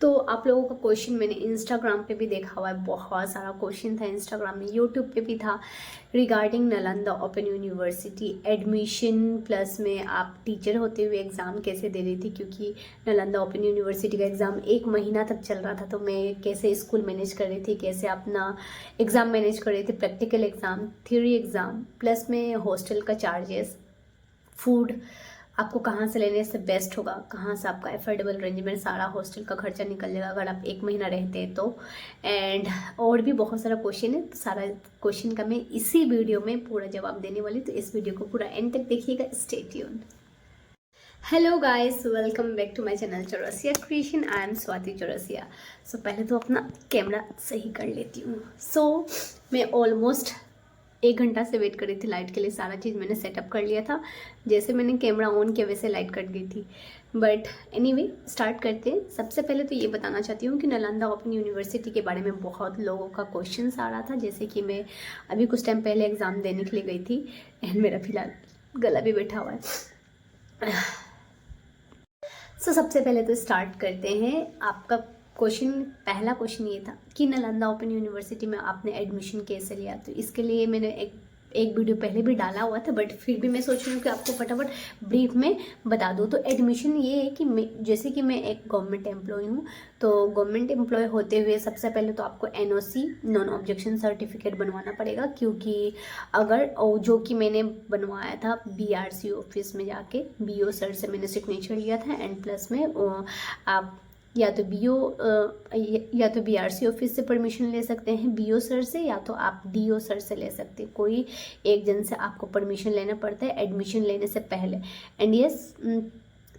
तो आप लोगों का क्वेश्चन मैंने इंस्टाग्राम पे भी देखा हुआ है, बहुत सारा क्वेश्चन था इंस्टाग्राम में, यूट्यूब पे भी था regarding Nalanda open university admission plus में आप टीचर होते हुए एग्ज़ाम कैसे दे रही थी, क्योंकि नालंदा ओपन यूनिवर्सिटी का एग्ज़ाम 1 महीना तक चल रहा था। तो मैं कैसे स्कूल मैनेज कर रही थी, कैसे अपना एग्ज़ाम मैनेज कर रही थी, practical exam, theory exam, plus में हॉस्टल का चार्जेस, फूड आपको कहाँ से लेने से बेस्ट होगा, कहाँ से आपका एफोर्डेबल रेंज में सारा हॉस्टल का खर्चा निकल जाएगा अगर आप 1 महीना रहते हैं तो। एंड और भी बहुत सारा क्वेश्चन है, तो सारा क्वेश्चन का मैं इसी वीडियो में पूरा जवाब देने वाली, तो इस वीडियो को पूरा एंड तक देखिएगा, stay tuned. Hello guys, welcome back to my channel Chaurasia creation. I am Swati Chaurasia. So पहले तो अपना कैमरा सही कर लेती हूँ। मैं ऑलमोस्ट 1 घंटा से वेट कर रही थी लाइट के लिए, सारा चीज़ मैंने सेटअप कर लिया था। जैसे मैंने कैमरा ऑन किया वैसे लाइट कट गई थी, बट एनीवे स्टार्ट करते हैं। सबसे पहले तो ये बताना चाहती हूँ कि नालंदा ओपन यूनिवर्सिटी के बारे में बहुत लोगों का क्वेश्चन आ रहा था। जैसे कि मैं अभी कुछ टाइम पहले एग्ज़ाम देने के लिए गई थी एंड मेरा फिलहाल गला भी बैठा हुआ है। सबसे पहले तो स्टार्ट करते हैं। आपका पहला क्वेश्चन ये था कि नालंदा ओपन यूनिवर्सिटी में आपने एडमिशन कैसे लिया। तो इसके लिए मैंने एक वीडियो पहले भी डाला हुआ था, बट फिर भी मैं सोच रही हूँ कि आपको फटाफट ब्रीफ में बता दूँ। तो एडमिशन ये है कि जैसे कि मैं एक गवर्नमेंट एम्प्लॉय हूँ, तो गवर्नमेंट एम्प्लॉय होते हुए सबसे पहले तो आपको NOC नॉन ऑब्जेक्शन सर्टिफिकेट बनवाना पड़ेगा। क्योंकि अगर जो कि मैंने बनवाया था BRC ऑफिस में जाके, BO सर से मैंने सिग्नेचर लिया था, एंड प्लस में आप या तो या तो BRC ऑफिस से परमिशन ले सकते हैं BO सर से, या तो आप DO सर से ले सकते हैं। कोई एक जन से आपको परमिशन लेना पड़ता है एडमिशन लेने से पहले। एंड यस,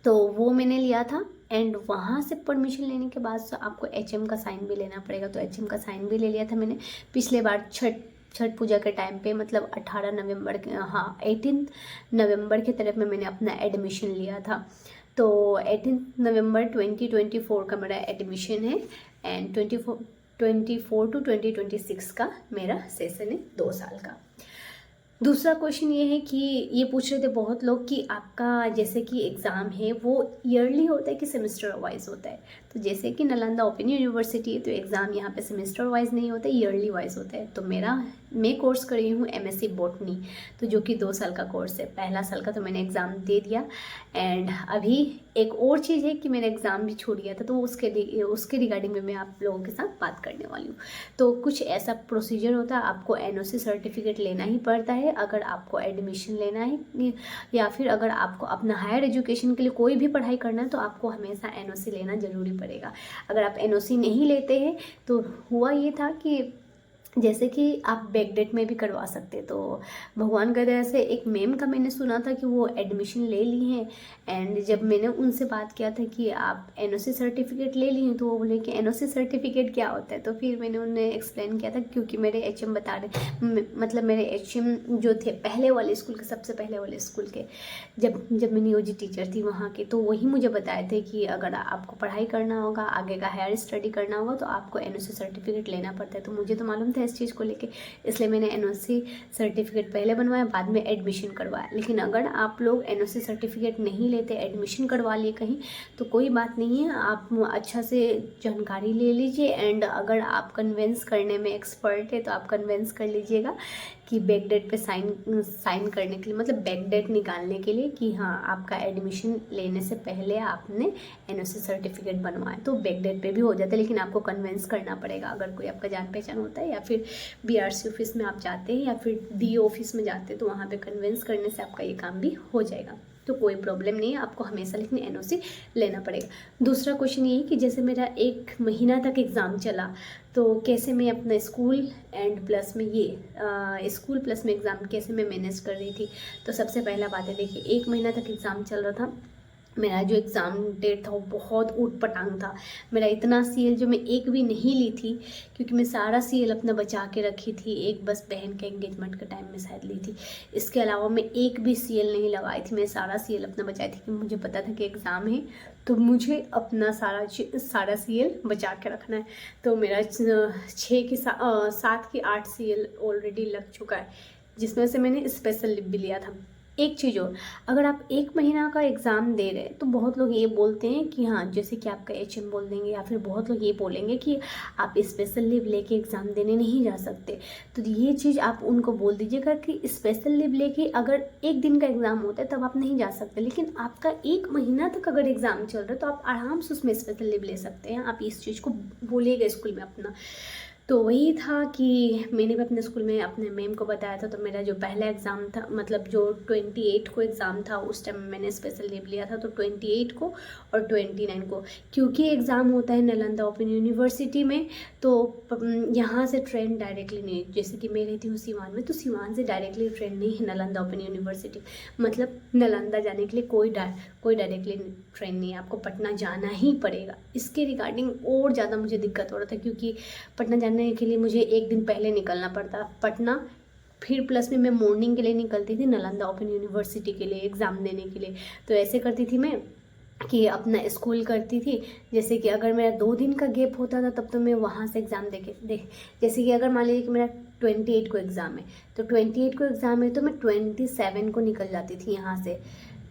तो वो मैंने लिया था। एंड वहाँ से परमिशन लेने के बाद तो आपको HM का साइन भी लेना पड़ेगा, तो HM का साइन भी ले लिया था मैंने पिछले बार छठ पूजा के टाइम पे, मतलब 18 नवंबर के, हाँ 18 नवंबर की तरफ में मैंने अपना एडमिशन लिया था। तो 18 नवंबर 2024 का मेरा एडमिशन है, एंड 24 टू 2026 का मेरा सेशन है 2 साल का। दूसरा क्वेश्चन ये है कि ये पूछ रहे थे बहुत लोग कि आपका जैसे कि एग्ज़ाम है वो ईयरली होता है कि सेमेस्टर वाइज होता है। तो जैसे कि नालंदा ओपन यूनिवर्सिटी है तो एग्ज़ाम यहाँ पे सेमेस्टर वाइज नहीं होता है, ईयरली वाइज होता है। तो मैं कोर्स कर रही हूँ MSc बॉटनी, तो जो कि 2 साल का कोर्स है। पहला साल का तो मैंने एग्ज़ाम दे दिया, एंड अभी एक और चीज़ है कि मेरा एग्ज़ाम भी छूट गया था, तो उसके रिगार्डिंग में मैं आप लोगों के साथ बात करने वाली हूँ। तो कुछ ऐसा प्रोसीजर होता है, आपको NOC सर्टिफिकेट लेना ही पड़ता है अगर आपको एडमिशन लेना है, या फिर अगर आपको अपना हायर एजुकेशन के लिए कोई भी पढ़ाई करना है तो आपको हमेशा NOC लेना ज़रूरी पड़ेगा। अगर आप NOC नहीं लेते हैं तो हुआ ये था कि जैसे कि आप बैकडेट में भी करवा सकते। तो भगवान का दया से एक मैम का मैंने सुना था कि वो एडमिशन ले ली हैं, एंड जब मैंने उनसे बात किया था कि आप NOC सर्टिफिकेट ले ली हैं, तो वो बोले कि NOC सर्टिफिकेट क्या होता है। तो फिर मैंने उन्हें एक्सप्लेन किया था, क्योंकि मेरे HM बता रहे, मतलब मेरे HM जो थे पहले वाले स्कूल के, सबसे पहले वाले स्कूल के, जब मैं नियोजित टीचर थी वहाँ के, तो वही मुझे बताए थे कि अगर आपको पढ़ाई करना होगा, आगे का हायर स्टडी करना होगा, तो आपको NOC सर्टिफिकेट लेना पड़ता है। तो मुझे तो मालूम था इस चीज़ को लेके, इसलिए मैंने NOC सर्टिफिकेट पहले बनवाया, बाद में एडमिशन करवाया। लेकिन अगर आप लोग NOC सर्टिफिकेट नहीं लेते, एडमिशन करवा लिए कहीं, तो कोई बात नहीं है, आप अच्छा से जानकारी ले लीजिए। एंड अगर आप कन्वेंस करने में एक्सपर्ट है तो आप कन्वेंस कर लीजिएगा कि बैकडेट पे साइन करने के लिए, मतलब बैकडेट निकालने के लिए, कि हाँ आपका एडमिशन लेने से पहले आपने NOC सर्टिफिकेट बनवाया, तो बैकडेट पे भी हो जाता है। लेकिन आपको कन्वेंस करना पड़ेगा, अगर कोई आपका जान पहचान होता है, या फिर BRC ऑफिस में आप जाते हैं, या फिर DO ऑफिस में जाते हैं, तो वहाँ पे कन्वेंस करने से आपका ये काम भी हो जाएगा। तो कोई प्रॉब्लम नहीं है, आपको हमेशा लेकिन NOC लेना पड़ेगा। दूसरा क्वेश्चन ये है कि जैसे मेरा 1 महीना तक एग्ज़ाम चला, तो कैसे मैं अपना स्कूल एंड प्लस में स्कूल प्लस में एग्ज़ाम कैसे मैं मैनेज कर रही थी। तो सबसे पहला बात है, देखिए 1 महीना तक एग्ज़ाम चल रहा था, मेरा जो एग्ज़ाम डेट था वो बहुत ऊट पटांग था। मेरा इतना CL जो मैं एक भी नहीं ली थी, क्योंकि मैं सारा CL अपना बचा के रखी थी, एक बस बहन के एंगेजमेंट के टाइम में शायद ली थी। इसके अलावा मैं एक भी CL नहीं लगाई थी, मैं सारा CL अपना बचाई थी, कि मुझे पता था कि एग्ज़ाम है, तो मुझे अपना सारा CL बचा के रखना है। तो मेरा 7 की 8 CL ऑलरेडी लग चुका है, जिसमें से मैंने स्पेशल लिप भी लिया था। एक चीज़ और, अगर आप 1 महीना का एग्ज़ाम दे रहे हैं तो बहुत लोग ये बोलते हैं कि हाँ, जैसे कि आपका HM बोल देंगे, या फिर बहुत लोग ये बोलेंगे कि आप स्पेशल लीव लेके एग्ज़ाम देने नहीं जा सकते। तो ये चीज़ आप उनको बोल दीजिएगा कि स्पेशल लीव लेके अगर 1 दिन का एग्ज़ाम होता है तब आप नहीं जा सकते, लेकिन आपका 1 महीना तक अगर एग्ज़ाम चल रहा है तो आप आराम से उसमें स्पेशल लीव ले सकते हैं। आप इस चीज़ को बोलिएगा स्कूल में अपना। तो वही था कि मैंने भी अपने स्कूल में अपने मैम को बताया था। तो मेरा जो पहला एग्ज़ाम था, मतलब जो 28 को एग्ज़ाम था, उस टाइम मैंने स्पेशल लीव लिया था। तो 28 को और 29 को, क्योंकि एग्ज़ाम होता है नालंदा ओपन यूनिवर्सिटी में, तो यहाँ से ट्रेन डायरेक्टली नहीं, जैसे कि मैं रहती हूँ सिवान में, तो सिवान से डायरेक्टली ट्रेन नहीं है नालंदा ओपन यूनिवर्सिटी। मतलब नालंदा जाने के लिए कोई डायरेक्टली ट्रेन नहीं है, आपको पटना जाना ही पड़ेगा। इसके रिगार्डिंग और ज़्यादा मुझे दिक्कत हो रहा था, क्योंकि पटना जाने के लिए मुझे 1 दिन पहले निकलना पड़ता पटना, फिर प्लस में मैं मॉर्निंग के लिए निकलती थी नालंदा ओपन यूनिवर्सिटी के लिए एग्ज़ाम देने के लिए। तो ऐसे करती थी मैं कि अपना स्कूल करती थी। जैसे कि अगर मेरा 2 दिन का गैप होता था तब तो मैं वहाँ से एग्ज़ाम जैसे कि अगर मान लीजिए कि मेरा 28 को एग्ज़ाम है, तो 28 को एग्ज़ाम है तो मैं 27 को निकल जाती थी यहाँ से।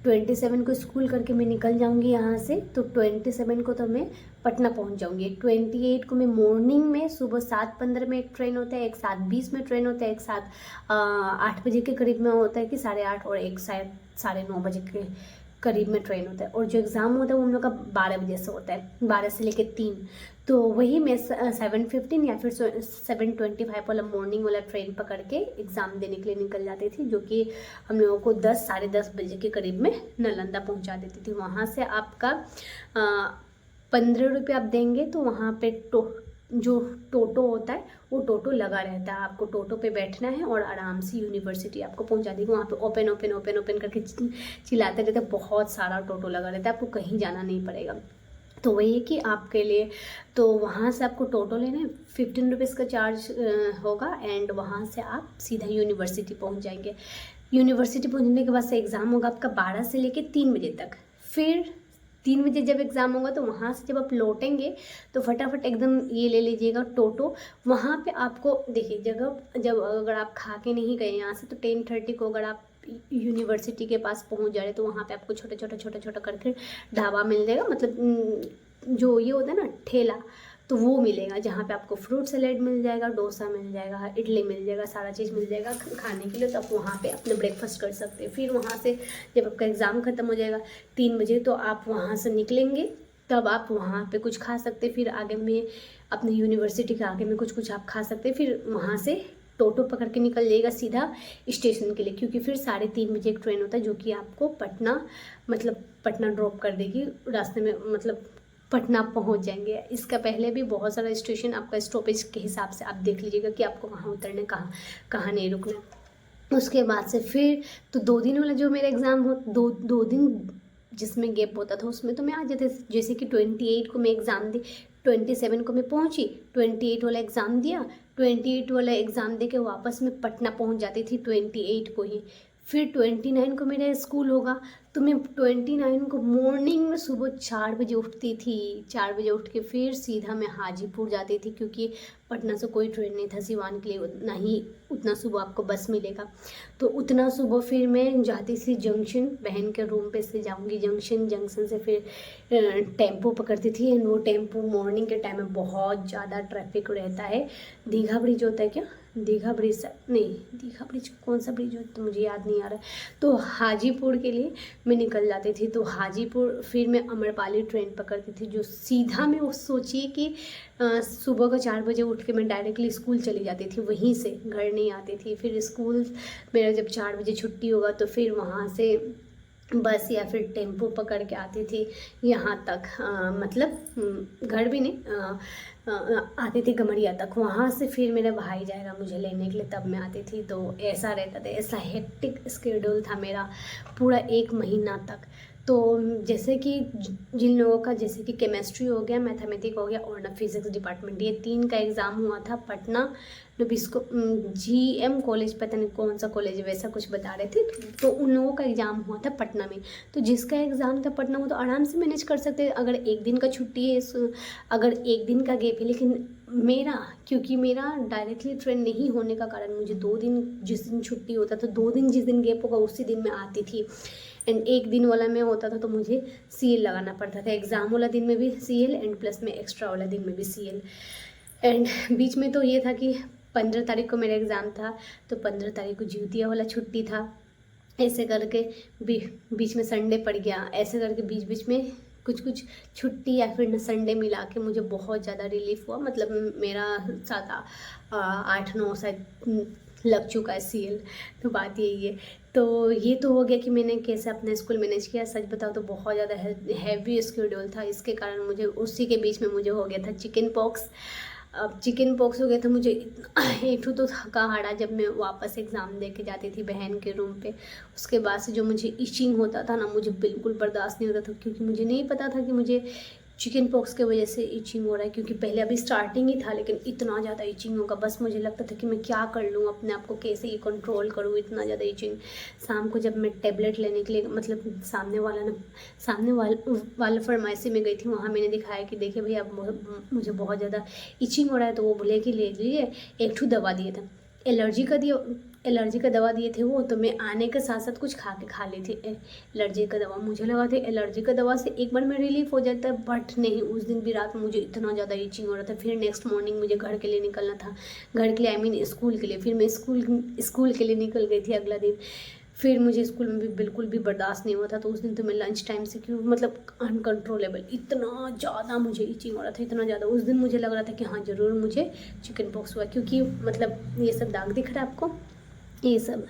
27 को स्कूल करके मैं निकल जाऊंगी यहाँ से, तो 27 को तो मैं पटना पहुँच जाऊंगी। 28 को मैं मॉर्निंग में सुबह 7:15 में एक ट्रेन होता है, एक 7:20 में ट्रेन होता है, एक 8 बजे के करीब में होता है कि 8:30, और एक 9:30 बजे के करीब में ट्रेन होता है। और जो एग्ज़ाम होता है वो हम लोग का 12 बजे से होता है, 12 से लेकर 3। तो वही मैं 7:15 या फिर 7:25 वाला मॉर्निंग वाला ट्रेन पकड़ के एग्ज़ाम देने के लिए निकल जाती थी, जो कि हम लोगों को 10 साढ़े 10 बजे के करीब में नालंदा पहुंचा देती थी। वहाँ से आपका 15 रुपये आप देंगे तो वहाँ पे जो टोटो होता है वो टोटो लगा रहता है, आपको टोटो पे बैठना है और आराम से यूनिवर्सिटी आपको पहुंचा देगी। वहाँ पे ओपन ओपन ओपन ओपन करके चिल्लाते रहते हैं, बहुत सारा टोटो लगा रहता है, आपको कहीं जाना नहीं पड़ेगा। तो वही है कि आपके लिए, तो वहाँ से आपको टोटो लेना है, 15 रुपीज़ का चार्ज होगा, एंड वहाँ से आप सीधा यूनिवर्सिटी पहुँच जाएंगे। यूनिवर्सिटी पहुँचने के बाद से एग्ज़ाम होगा आपका 12 से लेकर 3 बजे तक। फिर 3 बजे जब एग्ज़ाम होगा तो वहाँ से जब आप लौटेंगे तो फटाफट एकदम ये ले लीजिएगा टोटो। वहाँ पे आपको देखिए जगह, जब अगर आप खा के नहीं गए यहाँ से, तो 10:30 को अगर आप यूनिवर्सिटी के पास पहुँच जा रहे तो वहाँ पे आपको छोटा करके ढाबा मिल जाएगा, मतलब जो ये होता है ना ठेला, तो वो मिलेगा, जहाँ पे आपको फ्रूट सैलेड मिल जाएगा, डोसा मिल जाएगा, इडली मिल जाएगा, सारा चीज़ मिल जाएगा खाने के लिए। तो आप वहाँ पे अपना ब्रेकफास्ट कर सकते हैं। फिर वहाँ से जब आपका एग्ज़ाम ख़त्म हो जाएगा 3 बजे, तो आप वहाँ से निकलेंगे, तब आप वहाँ पे कुछ खा सकते हैं। फिर आगे में अपने यूनिवर्सिटी के आगे में कुछ आप खा सकते हैं। फिर वहाँ से टोटो पकड़ के निकल जाइएगा सीधा स्टेशन के लिए, क्योंकि फिर 3:30 बजे एक ट्रेन होता है जो कि आपको पटना ड्रॉप कर देगी रास्ते में, मतलब पटना पहुंच जाएंगे। इसका पहले भी बहुत सारा स्टेशन आपका स्टॉपेज के हिसाब से आप देख लीजिएगा कि आपको कहाँ उतरना, कहाँ नहीं रुकना। उसके बाद से फिर तो 2 दिन वाला जो मेरा एग्ज़ाम हो, दो दिन जिसमें गैप होता था उसमें तो मैं आ जाते, जैसे कि 28 को मैं एग्ज़ाम दी, 27 को मैं पहुंची, 28 वाला एग्ज़ाम दिया, 28 वाला एग्ज़ाम दे के वापस मैं पटना पहुंच जाती थी 28 को ही। फिर 29 को मेरा स्कूल होगा, तो मैं 29 को मॉर्निंग में सुबह 4 बजे उठती थी। 4 बजे उठ के फिर सीधा मैं हाजीपुर जाती थी, क्योंकि पटना से कोई ट्रेन नहीं था सिवान के लिए, उतना सुबह आपको बस मिलेगा। तो उतना सुबह फिर मैं जाती थी जंक्शन, बहन के रूम पे से जाऊंगी जंक्शन से फिर टेम्पो पकड़ती थी। एंड वो टेम्पो मॉर्निंग के टाइम में बहुत ज़्यादा ट्रैफिक रहता है। दीघा ब्रिज होता है क्या, दीघा ब्रिज नहीं, दीघा ब्रिज कौन सा ब्रिज होता है तो मुझे याद नहीं आ रहा है। तो हाजीपुर के लिए मैं निकल जाती थी। तो हाजीपुर फिर मैं अम्रपाली ट्रेन पकड़ती थी, जो सीधा मैं वो सोचिए कि सुबह को 4 बजे उठ के मैं डायरेक्टली स्कूल चली जाती थी, वहीं से घर नहीं आती थी। फिर स्कूल मेरा जब 4 बजे छुट्टी होगा तो फिर वहाँ से बस या फिर टेम्पो पकड़ के आती थी यहाँ तक, मतलब घर भी नहीं, आती थी गमरिया तक। वहाँ से फिर मेरा भाई जाएगा मुझे लेने के लिए, तब मैं आती थी। तो ऐसा रहता था, ऐसा हेक्टिक स्केड्यूल था मेरा पूरा 1 महीना तक। तो जैसे कि जिन लोगों का जैसे कि केमिस्ट्री हो गया, मैथमेटिक्स हो गया और ना फिजिक्स डिपार्टमेंट, ये 3 का एग्ज़ाम हुआ था पटना नबिस्को GM कॉलेज, पता नहीं कौन सा कॉलेज है, वैसा कुछ बता रहे थे। तो उन लोगों का एग्ज़ाम हुआ था पटना में। तो जिसका एग्ज़ाम था पटना, वो तो आराम से मैनेज कर सकते हैं अगर एक दिन का छुट्टी है, अगर एक दिन का गैप है। लेकिन मेरा, क्योंकि मेरा डायरेक्टली ट्रेन नहीं होने का कारण मुझे 2 दिन, जिस दिन छुट्टी होता था 2 दिन जिस दिन गैप होगा उसी दिन मैं आती थी, एंड एक दिन वाला में होता था तो मुझे CL लगाना पड़ता था। एग्ज़ाम वाला दिन में भी CL एंड प्लस में एक्स्ट्रा वाला दिन में भी CL। एंड बीच में तो ये था कि 15 तारीख को मेरा एग्ज़ाम था, तो 15 तारीख को जिउतिया वाला छुट्टी था। ऐसे करके बीच में संडे पड़ गया, ऐसे करके बीच बीच में कुछ छुट्टी या फिर संडे मिला के मुझे बहुत ज़्यादा रिलीफ हुआ। मतलब मेरा 7-8-9 शायद लग चुका है CL। तो बात यही है। तो ये तो हो गया कि मैंने कैसे अपना स्कूल मैनेज किया। सच बताओ तो बहुत ज़्यादा हैवी शेड्यूल था, इसके कारण मुझे उसी के बीच में मुझे हो गया था चिकन पॉक्स। अब चिकन पॉक्स हो गया था मुझे एक तो थका हारा जब मैं वापस एग्ज़ाम दे के जाती थी बहन के रूम पे। उसके बाद से जो मुझे इचिंग होता था ना, मुझे बिल्कुल बर्दाश्त नहीं होता था, क्योंकि मुझे नहीं पता था कि मुझे चिकन पॉक्स के वजह से इचिंग हो रहा है। क्योंकि पहले अभी स्टार्टिंग ही था, लेकिन इतना ज़्यादा इचिंग होगा, बस मुझे लगता था कि मैं क्या कर लूँ, अपने आप को कैसे ये कंट्रोल करूँ, इतना ज़्यादा इचिंग। शाम को जब मैं टेबलेट लेने के लिए, मतलब सामने वाला फार्मेसी में गई थी, वहाँ मैंने दिखाया कि देखिए भैया मुझे बहुत ज़्यादा इचिंग हो रहा है। तो वो बोले कि ले लीजिए, एक दवा दिए थे, एलर्जी का दवा दिए थे वो। तो मैं आने के साथ साथ कुछ खा ली थी एलर्जी का दवा। मुझे लगा था एलर्जी का दवा से एक बार में रिलीफ हो जाता है, बट नहीं, उस दिन भी रात में मुझे इतना ज़्यादा इचिंग हो रहा था। फिर नेक्स्ट मॉर्निंग मुझे घर के लिए निकलना था, घर के लिए आई मीन स्कूल के लिए। फिर मैं स्कूल के लिए निकल गई थी अगला दिन। फिर मुझे स्कूल में भी बिल्कुल भी बर्दाश्त नहीं हुआ था। तो उस दिन तो मैं लंच टाइम से क्यों, मतलब अनकंट्रोलेबल, इतना ज़्यादा मुझे इचिंग हो रहा था, इतना ज़्यादा। उस दिन मुझे लग रहा था कि हाँ ज़रूर मुझे चिकन पॉक्स हुआ, क्योंकि मतलब ये सब दाग दिख रहा है आपको, ये सब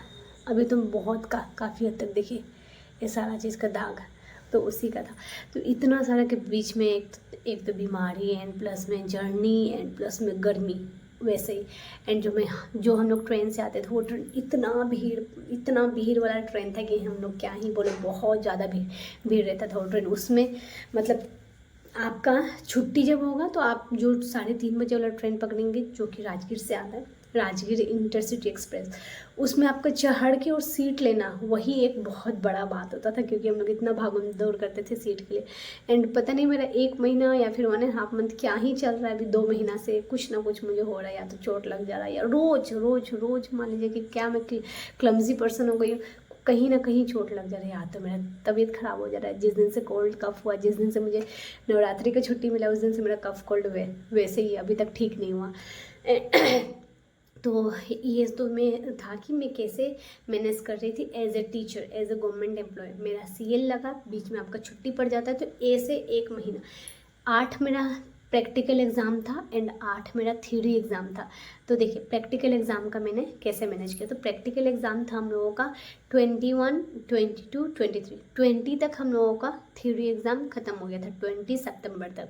अभी तो बहुत काफ़ी हद तक देखिए ये सारा चीज़ का दाग तो उसी का था। तो इतना सारा के बीच में एक तो बीमारी एंड प्लस में जर्नी एंड प्लस में गर्मी वैसे ही। एंड जो हम लोग ट्रेन से आते थे, वो ट्रेन इतना भीड़ वाला ट्रेन था कि हम लोग क्या ही बोले, बहुत ज़्यादा भीड़ रहता था वो ट्रेन। उसमें मतलब आपका छुट्टी जब होगा तो आप जो 3:30 बजे वाला ट्रेन पकड़ेंगे, जो कि राजगीर से आता है, राजगीर इंटरसिटी एक्सप्रेस, उसमें आपका चढ़ के और सीट लेना, वही एक बहुत बड़ा बात होता था, क्योंकि हम लोग इतना भागम दौड़ करते थे सीट के लिए। एंड पता नहीं मेरा 1 महीना या फिर 1.5 मंथ क्या ही चल रहा है, अभी 2 महीना से कुछ ना कुछ मुझे हो रहा है, या तो चोट लग जा रहा है, या रोज मान लीजिए कि क्या मैं क्लमजी पर्सन हो गई हूँ, कहीं ना कहीं चोट लग जा रही है, या तो मेरा तबीयत ख़राब हो जा रहा है। जिस दिन से कोल्ड कफ हुआ, जिस दिन से मुझे नवरात्रि का छुट्टी मिला, उस दिन से मेरा कफ कोल्ड वैसे ही अभी तक ठीक नहीं हुआ। तो ये तो मैं था कि मैं कैसे मैनेज कर रही थी as a teacher, as a government employ. मेरा CL लगा, बीच में आपका छुट्टी पड़ जाता है, तो ऐसे 1 महीना 8 मेरा प्रैक्टिकल एग्ज़ाम था एंड 8 मेरा थ्योरी एग्ज़ाम था। तो देखिए प्रैक्टिकल एग्ज़ाम का मैंने कैसे मैनेज किया। तो प्रैक्टिकल एग्ज़ाम था हम लोगों का 21, 22, 23, 20 तक हम लोगों का थ्योरी एग्ज़ाम ख़त्म हो गया था, 20 सितंबर तक।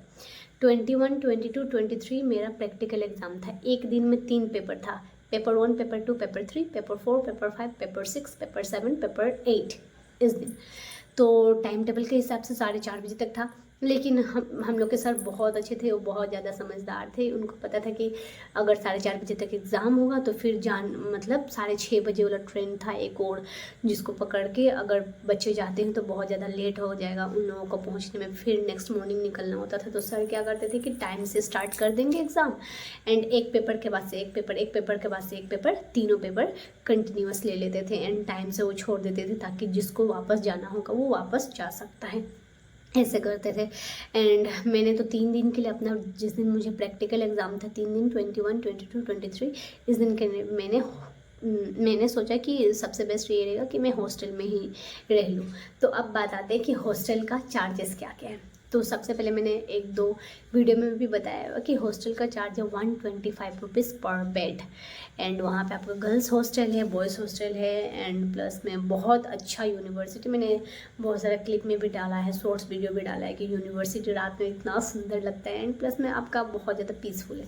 21, 22, 23 मेरा प्रैक्टिकल एग्ज़ाम था। एक दिन में 3 पेपर था, paper 1, paper 2, paper 3, paper 4, paper 5, paper 6, paper 7, paper 8 इस दिन। तो टाइम टेबल के हिसाब से 4:30 बजे तक था। लेकिन हम लोग के सर बहुत अच्छे थे, वो बहुत ज़्यादा समझदार थे। उनको पता था कि अगर 4:30 बजे तक एग्ज़ाम होगा तो फिर मतलब 6:30 बजे वाला ट्रेन था एक और, जिसको पकड़ के अगर बच्चे जाते हैं तो बहुत ज़्यादा लेट हो जाएगा उन लोगों को पहुंचने में, फिर नेक्स्ट मॉर्निंग निकलना होता था। तो सर क्या करते थे कि टाइम से स्टार्ट कर देंगे एग्ज़ाम, एंड एक पेपर के बाद से एक पेपर, एक पेपर के बाद से एक पेपर, तीनों पेपर कंटिन्यूस ले लेते थे एंड टाइम से वो छोड़ देते थे, ताकि जिसको वापस जाना होगा वो वापस जा सकता है। ऐसे करते थे। एंड मैंने तो 3 दिन के लिए अपना, जिस दिन मुझे प्रैक्टिकल एग्ज़ाम था 3 दिन, 21, 22, 23, इस दिन के मैंने सोचा कि सबसे बेस्ट ये रहेगा कि मैं हॉस्टल में ही रह लूँ। तो अब बात आते हैं कि हॉस्टल का चार्जेस क्या क्या है। तो सबसे पहले मैंने 1-2 वीडियो में भी बताया कि हॉस्टल का चार्ज है 125 रुपीज़ पर बेड। एंड वहाँ पे आपका गर्ल्स हॉस्टल है, बॉयज़ हॉस्टल है, एंड प्लस में बहुत अच्छा यूनिवर्सिटी, मैंने बहुत सारा क्लिप में भी डाला है, शॉर्ट्स वीडियो भी डाला है कि यूनिवर्सिटी रात में इतना सुंदर लगता है, एंड प्लस में आपका बहुत ज़्यादा पीसफुल है,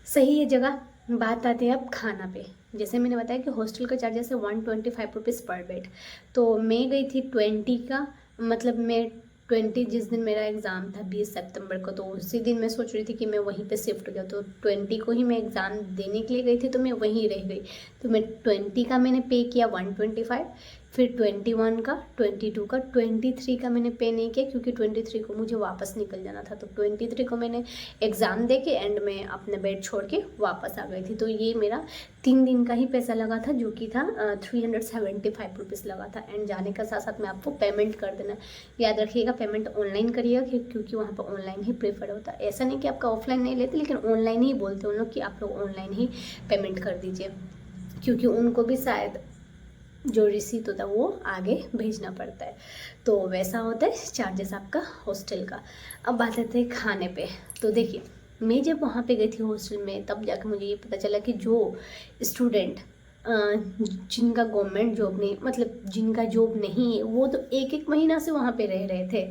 सही है जगह। बात आती है अब खाना पे। जैसे मैंने बताया कि हॉस्टल का चार्जेस है 125 रुपीज़ पर बेड। तो मैं गई थी 20 का मतलब मैं 20 जिस दिन मेरा एग्ज़ाम था 20 सितंबर को, तो उसी दिन मैं सोच रही थी कि मैं वहीं पे शिफ्ट हो गया। तो 20 को ही मैं एग्ज़ाम देने के लिए गई थी, तो मैं वहीं रह गई। तो मैं 20 का मैंने पे किया 125, फिर 21 का, 22 का, 23 का मैंने पे नहीं किया क्योंकि 23 को मुझे वापस निकल जाना था। तो 23 को मैंने एग्ज़ाम दे के एंड में अपना बेड छोड़ के वापस आ गई थी। तो ये मेरा 3 दिन का ही पैसा लगा था, जो कि था 375 रुपीज़ लगा था। एंड जाने का साथ साथ में आपको पेमेंट कर देना, याद रखिएगा पेमेंट ऑनलाइन करिएगा क्योंकि वहाँ पर ऑनलाइन ही प्रेफर होता है। ऐसा नहीं कि आपका ऑफलाइन नहीं लेते, लेकिन ऑनलाइन ही बोलते हैं उन लोग कि आप लोग ऑनलाइन ही पेमेंट कर दीजिए, क्योंकि उनको भी शायद जो रिसीट होता है वो आगे भेजना पड़ता है। तो वैसा होता है चार्जेस आपका हॉस्टल का। अब बात आती है खाने पे। तो देखिए, मैं जब वहाँ पे गई थी हॉस्टल में, तब जाकर मुझे ये पता चला कि जो स्टूडेंट जिनका गवर्नमेंट जॉब नहीं, मतलब जिनका जॉब नहीं है, वो तो एक एक महीना से वहाँ पे रह रहे थे,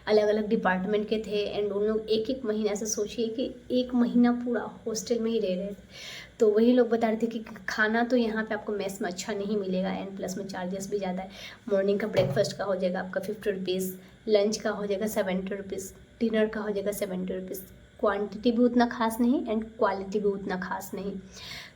अलग अलग डिपार्टमेंट के थे। एंड उन लोग एक एक महीना से, सोचिए कि एक महीना पूरा हॉस्टल में ही रह रहे थे। तो वही लोग बता रहे थे कि खाना तो यहाँ पे आपको मेस में अच्छा नहीं मिलेगा, एंड प्लस में चार्जेस भी ज़्यादा है। मॉर्निंग का ब्रेकफास्ट का हो जाएगा आपका 50 रुपीज़, लंच का हो जाएगा 70 रुपीज़, डिनर का हो जाएगा 70 रुपीज़। क्वांटिटी भी उतना खास नहीं एंड क्वालिटी भी उतना खास नहीं।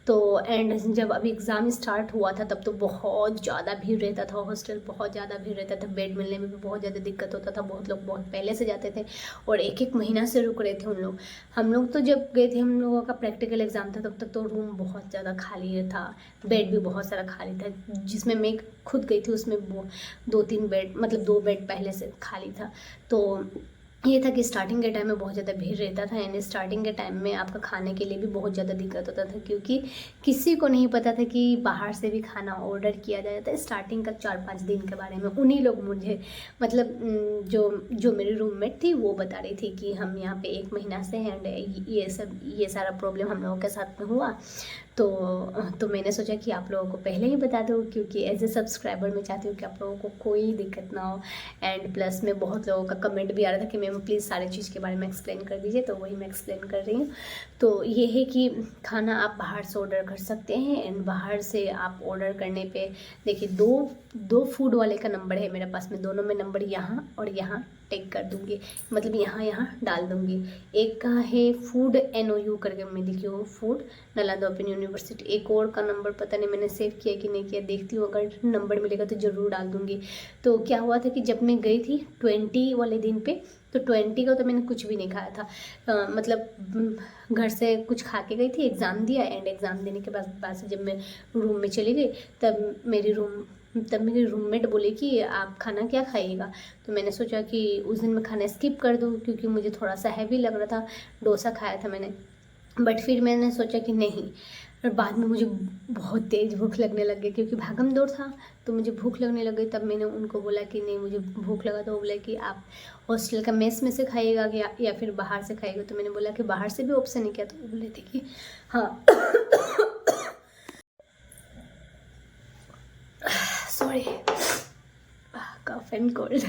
तो एंड जब अभी एग्ज़ाम स्टार्ट हुआ था, तब तो बहुत ज़्यादा भीड़ रहता था हॉस्टल, बहुत ज़्यादा भीड़ रहता था, बेड मिलने में भी बहुत ज़्यादा दिक्कत होता था। बहुत लोग बहुत पहले से जाते थे और एक एक महीना से रुक रहे थे उन लोग। हम लोग तो जब गए थे, हम लोगों का प्रैक्टिकल एग्ज़ाम था, तब तक तो रूम बहुत ज़्यादा खाली था, बेड भी बहुत सारा खाली था। जिसमें मैं खुद गई थी उसमें 2-3 बेड, मतलब 2 बेड पहले से खाली था। तो ये था कि स्टार्टिंग के टाइम में बहुत ज़्यादा भीड़ रहता था, यानी स्टार्टिंग के टाइम में आपका खाने के लिए भी बहुत ज़्यादा दिक्कत होता था, क्योंकि किसी को नहीं पता था कि बाहर से भी खाना ऑर्डर किया जाता है। स्टार्टिंग का 4-5 दिन के बारे में उन्हीं लोग मुझे, मतलब जो मेरी रूममेट थी वो बता रही थी कि हम यहाँ पे 1 महीना से हैं एंड ये सारा प्रॉब्लम हम लोगों के साथ में हुआ। तो मैंने सोचा कि आप लोगों को पहले ही बता दूँ, क्योंकि एज ए सब्सक्राइबर मैं चाहती हूँ कि आप लोगों को कोई दिक्कत ना हो। एंड प्लस में बहुत लोगों का कमेंट भी आ रहा था कि मैम प्लीज़ सारी चीज़ के बारे में एक्सप्लेन कर दीजिए, तो वही मैं एक्सप्लेन कर रही हूँ। तो ये है कि खाना आप बाहर से ऑर्डर कर सकते हैं, एंड बाहर से आप ऑर्डर करने पे देखिए, दो फूड वाले का नंबर है मेरे पास में, दोनों में नंबर यहाँ और यहाँ टेक कर दूँगी, मतलब यहाँ डाल दूँगी। एक का है फूड NOU करके मैं लिखी हूँ, फूड नालंदा ओपन यूनिवर्सिटी। एक और का नंबर पता नहीं मैंने सेव किया कि नहीं किया, देखती हूँ, अगर नंबर मिलेगा तो ज़रूर डाल दूँगी। तो क्या हुआ था कि जब मैं गई थी 20 वाले दिन पे, तो 20 का तो मैंने कुछ भी नहीं खाया था, मतलब घर से कुछ खा के गई थी, एग्ज़ाम दिया, एंड एग्ज़ाम देने के बाद से जब मैं रूम में चली गई, तब मेरी रूममेट बोली कि आप खाना क्या खाइएगा। तो मैंने सोचा कि उस दिन मैं खाना स्किप कर दूँ, क्योंकि मुझे थोड़ा सा हैवी लग रहा था, डोसा खाया था मैंने। बट फिर मैंने सोचा कि नहीं, और बाद में मुझे बहुत तेज़ भूख लगने लग गई, क्योंकि भागम दौड़ था, तो मुझे भूख लगने लग गई। तब मैंने उनको बोला कि नहीं मुझे भूख लगा, तो वो बोला कि आप हॉस्टल का मेस में से खाइएगा या फिर बाहर से खाइएगा। तो मैंने बोला कि बाहर से भी ऑप्शन है क्या, तो वो बोले थे कि हाँ सॉरी, कफ एंड कोल्ड।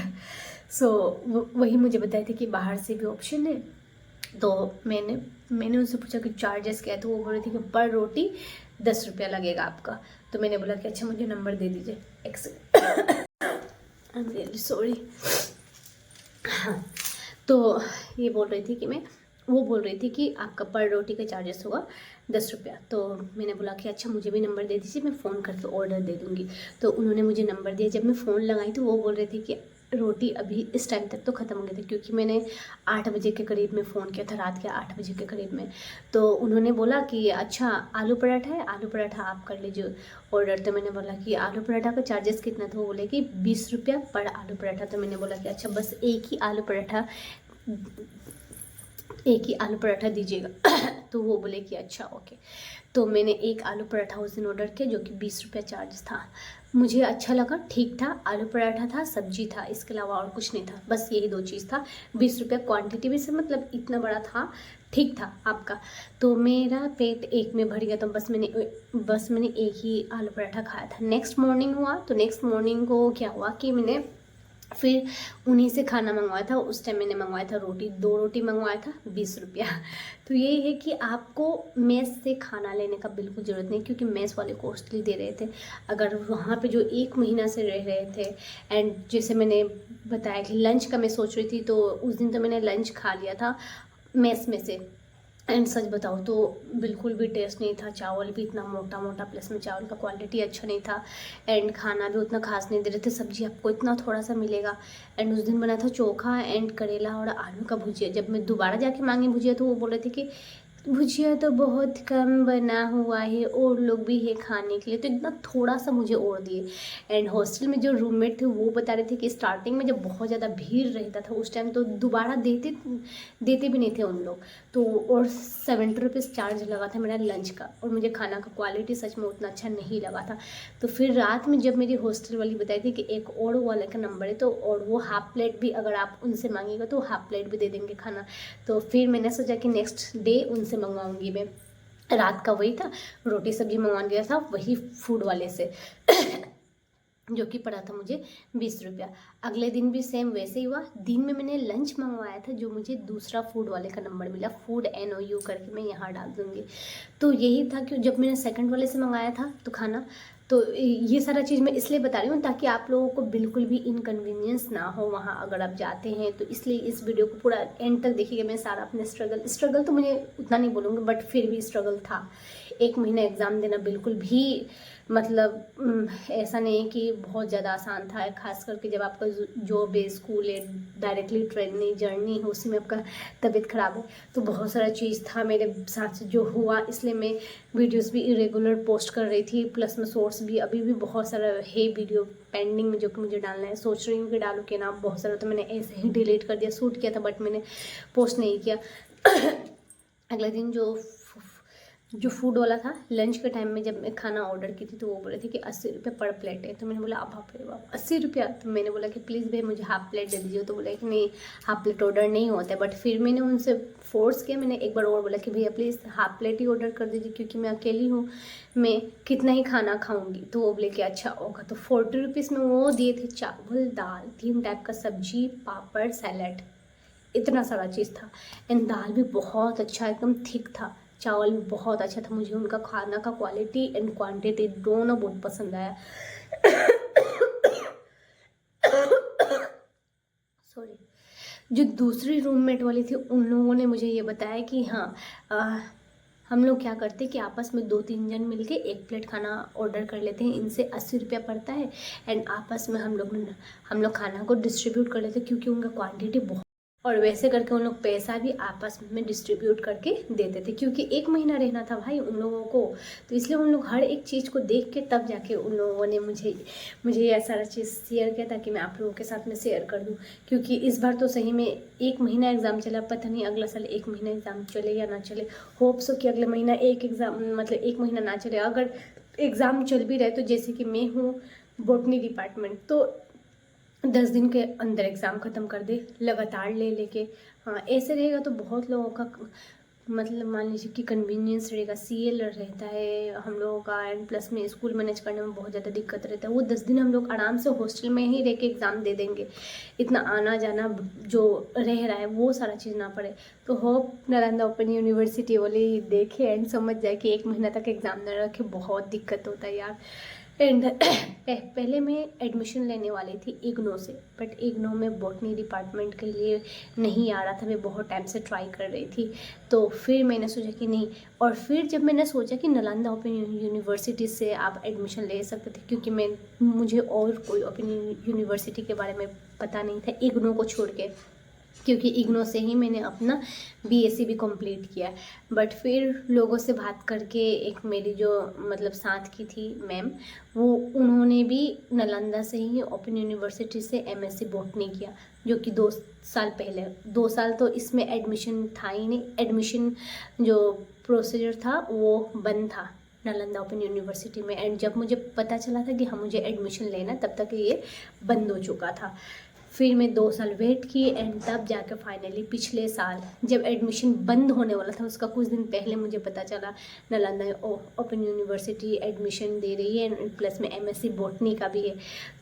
सो वही मुझे बताए थे कि बाहर से भी ऑप्शन है। तो मैंने उनसे पूछा कि चार्जेस क्या है, तो वो बोल रही थी कि पर रोटी 10 रुपया लगेगा आपका। तो मैंने बोला कि अच्छा मुझे नंबर दे दीजिए, एक second, I am really sorry. हाँ, तो ये बोल रही थी कि वो बोल रही थी कि आपका पर रोटी का चार्जेस होगा 10 रुपया। तो मैंने बोला कि अच्छा मुझे भी नंबर दे दीजिए, मैं फ़ोन करके ऑर्डर दे दूँगी। तो उन्होंने मुझे नंबर दिया। जब मैं फ़ोन लगाई तो वो बोल रही थी कि रोटी अभी इस टाइम तक तो ख़त्म हो गई थी, क्योंकि मैंने 8 बजे के करीब में फ़ोन किया था, रात के 8 बजे के करीब में। तो उन्होंने बोला कि अच्छा आलू पराठा है, आलू पराठा आप कर लीजिए ऑर्डर। तो मैंने बोला कि आलू पराठा का चार्जेस कितना था, वो बोले कि 20 रुपया पर आलू पराठा। तो मैंने बोला कि अच्छा बस एक ही आलू पराठा दीजिएगा। तो वो बोले कि अच्छा ओके। तो मैंने एक आलू पराठा उस दिन ऑर्डर किया, जो कि 20 रुपया चार्ज था। मुझे अच्छा लगा, ठीक था, आलू पराठा था, सब्जी था, इसके अलावा और कुछ नहीं था, बस यही 2 चीज़ था। 20 रुपया क्वान्टिटी भी से, मतलब इतना बड़ा था, ठीक था आपका। तो मेरा पेट एक में भर गया, तो बस मैंने एक ही आलू पराठा खाया था। नेक्स्ट मॉर्निंग हुआ, तो नेक्स्ट मॉर्निंग को क्या हुआ कि मैंने फिर उन्हीं से खाना मंगवाया था। उस टाइम मैंने मंगवाया था रोटी, 2 रोटी मंगवाया था 20 रुपया। तो यही है कि आपको मेस से खाना लेने का बिल्कुल ज़रूरत नहीं, क्योंकि मेस वाले कॉस्टली दे रहे थे। अगर वहाँ पे जो 1 महीना से रह रहे थे, एंड जैसे मैंने बताया कि लंच का मैं सोच रही थी, तो उस दिन तो मैंने लंच खा लिया था मेस में से। एंड सच बताओ तो बिल्कुल भी टेस्ट नहीं था, चावल भी इतना मोटा मोटा, प्लस में चावल का क्वालिटी अच्छा नहीं था, एंड खाना भी उतना खास नहीं दे रहे थे, सब्जी आपको इतना थोड़ा सा मिलेगा। एंड उस दिन बना था चोखा एंड करेला और आलू का भुजिया। जब मैं दोबारा जाके मांगी भुजिया तो वो बोल रहे थे कि भुजिया तो बहुत कम बना हुआ है, और लोग भी है खाने के लिए, तो इतना थोड़ा सा मुझे और दिए। एंड हॉस्टल में जो रूममेट थे वो बता रहे थे कि स्टार्टिंग में जब बहुत ज़्यादा भीड़ रहता था उस टाइम, तो दोबारा देते भी नहीं थे उन लोग। तो और 70 रुपीज़ चार्ज लगा था मेरा लंच का, और मुझे खाना का क्वालिटी सच में उतना अच्छा नहीं लगा था। तो फिर रात में जब मेरी हॉस्टल वाली बताई थी कि एक और वाले का नंबर है, तो और वो हाफ प्लेट भी अगर आप उनसे मांगेगा तो हाफ प्लेट भी दे देंगे खाना। तो फिर मैंने सोचा कि नेक्स्ट डे उनसे मंगवाऊंगी मैं। रात का वही था, रोटी सब्जी मंगवा लिया था वही फूड वाले से जो कि पड़ा था मुझे 20 रुपया। अगले दिन भी सेम वैसे ही हुआ। दिन में मैंने लंच मंगवाया था, जो मुझे दूसरा फूड वाले का नंबर मिला, फूड NOU करके, मैं यहाँ डाल दूँगी। तो यही था कि जब मैंने सेकंड वाले से मंगाया था तो खाना, तो ये सारा चीज़ मैं इसलिए बता रही हूँ ताकि आप लोगों को बिल्कुल भी इनकन्वीनियंस ना हो वहाँ अगर आप जाते हैं। तो इसलिए इस वीडियो को पूरा एंड तक देखिएगा। मैं सारा अपने स्ट्रगल तो मुझे उतना नहीं बोलूँगी, बट फिर भी स्ट्रगल था। 1 महीना एग्ज़ाम देना बिल्कुल भी मतलब ऐसा नहीं है कि बहुत ज़्यादा आसान था, खास करके जब आपका जॉब है, स्कूल है, डायरेक्टली ट्रेन जर्नी है, उसी में आपका तबीयत ख़राब है। तो बहुत सारा चीज़ था मेरे साथ से जो हुआ, इसलिए मैं वीडियोस भी इरेगुलर पोस्ट कर रही थी, प्लस में शॉर्ट्स भी अभी भी बहुत सारा है वीडियो पेंडिंग में जो कि मुझे डालना है। सोच रही हूँ कि डालूँ कि ना, बहुत सारा तो मैंने ऐसे ही डिलीट कर दिया, शूट किया था बट मैंने पोस्ट नहीं किया। अगले दिन जो फूड वाला था, लंच के टाइम में जब मैं खाना ऑर्डर की थी, तो वो बोले थे कि 80 रुपये पर प्लेट है। तो मैंने बोला अब बाप रे बाप 80 रुपया। तो मैंने बोला कि प्लीज़ भैया मुझे हाफ प्लेट दे दीजिए। तो बोला कि नहीं, हाफ प्लेट ऑर्डर नहीं होता है। बट फिर मैंने उनसे फोर्स किया, मैंने एक बार और बोला कि भैया please half plate he order कर दीजिए, क्योंकि मैं अकेली हूँ, मैं कितना ही खाना खाऊंगी। तो वो बोले कि अच्छा होगा। तो 40 रुपीज़ में वो दिए थे चावल, दाल, 3 टाइप का सब्जी, पापड़, सैलड, इतना सारा चीज़ था। एंड दाल भी बहुत अच्छा, एकदम थिक था, चावल भी बहुत अच्छा था। मुझे उनका खाना का क्वालिटी एंड क्वांटिटी दोनों बहुत पसंद आया। सॉरी। जो दूसरी रूममेट वाली थी उन लोगों ने मुझे ये बताया कि हाँ, हम लोग क्या करते हैं कि आपस में 2-3 जन मिलके 1 प्लेट खाना ऑर्डर कर लेते हैं, इनसे 80 रुपया पड़ता है, एंड आपस में हम लोग खाना को डिस्ट्रीब्यूट कर लेते हैं, क्योंकि उनका क्वांटिटी बहुत, और वैसे करके उन लोग पैसा भी आपस में डिस्ट्रीब्यूट करके देते थे, क्योंकि 1 महीना रहना था भाई उन लोगों को। तो इसलिए उन लोग हर एक चीज़ को देख के तब जाके उन लोगों ने मुझे यह सारा चीज़ शेयर किया, ताकि मैं आप लोगों के साथ में शेयर कर दूं। क्योंकि इस बार तो सही में 1 महीना एग्ज़ाम चला, पता नहीं अगला साल 1 महीना एग्ज़ाम चले या ना चले। होप सो कि अगले महीना एक एग्ज़ाम, मतलब 1 महीना ना चले। अगर एग्ज़ाम चल भी रहे तो जैसे कि मैं हूँ बॉटनी डिपार्टमेंट, तो 10 दिन के अंदर एग्ज़ाम ख़त्म कर दे लगातार लेके। हाँ, ऐसे रहेगा तो बहुत लोगों का मतलब मान लीजिए कि कन्वीनियंस रहेगा, CL रहता है हम लोगों का, एंड प्लस में स्कूल मैनेज करने में बहुत ज़्यादा दिक्कत रहता है। वो 10 दिन हम लोग आराम से हॉस्टल में ही रह के एग्ज़ाम दे देंगे, इतना आना जाना जो रह रहा है वो सारा चीज़ ना पड़े। तो होप नालंदा ओपन यूनिवर्सिटी वाले देखे एंड समझ जाए कि 1 महीना तक एग्ज़ाम न रखे, बहुत दिक्कत होता है यार। एंड पहले मैं एडमिशन लेने वाली थी इग्नो से, बट इग्नो में बॉटनी डिपार्टमेंट के लिए नहीं आ रहा था। मैं बहुत टाइम से ट्राई कर रही थी, तो फिर मैंने सोचा कि नहीं। और फिर जब मैंने सोचा कि नालंदा ओपन यूनिवर्सिटी से आप एडमिशन ले सकते थे, क्योंकि मुझे और कोई ओपन यूनिवर्सिटी के बारे में पता नहीं था इग्नो को छोड़ के, क्योंकि इग्नो से ही मैंने अपना BSc भी कंप्लीट किया। बट फिर लोगों से बात करके, एक मेरी जो मतलब साथ की थी मैम, वो उन्होंने भी नालंदा से ही ओपन यूनिवर्सिटी से MSc बॉटनी किया, जो कि 2 साल पहले। 2 साल तो इसमें एडमिशन था ही नहीं, एडमिशन जो प्रोसीजर था वो बंद था नालंदा ओपन यूनिवर्सिटी में। एंड जब मुझे पता चला था कि हाँ मुझे एडमिशन लेना, तब तक ये बंद हो चुका था। फिर मैं 2 साल वेट की एंड तब जाकर फाइनली पिछले साल जब एडमिशन बंद होने वाला था उसका कुछ दिन पहले मुझे पता चला नालंदा ओपन यूनिवर्सिटी एडमिशन दे रही है एंड प्लस में MSc बॉटनी का भी है।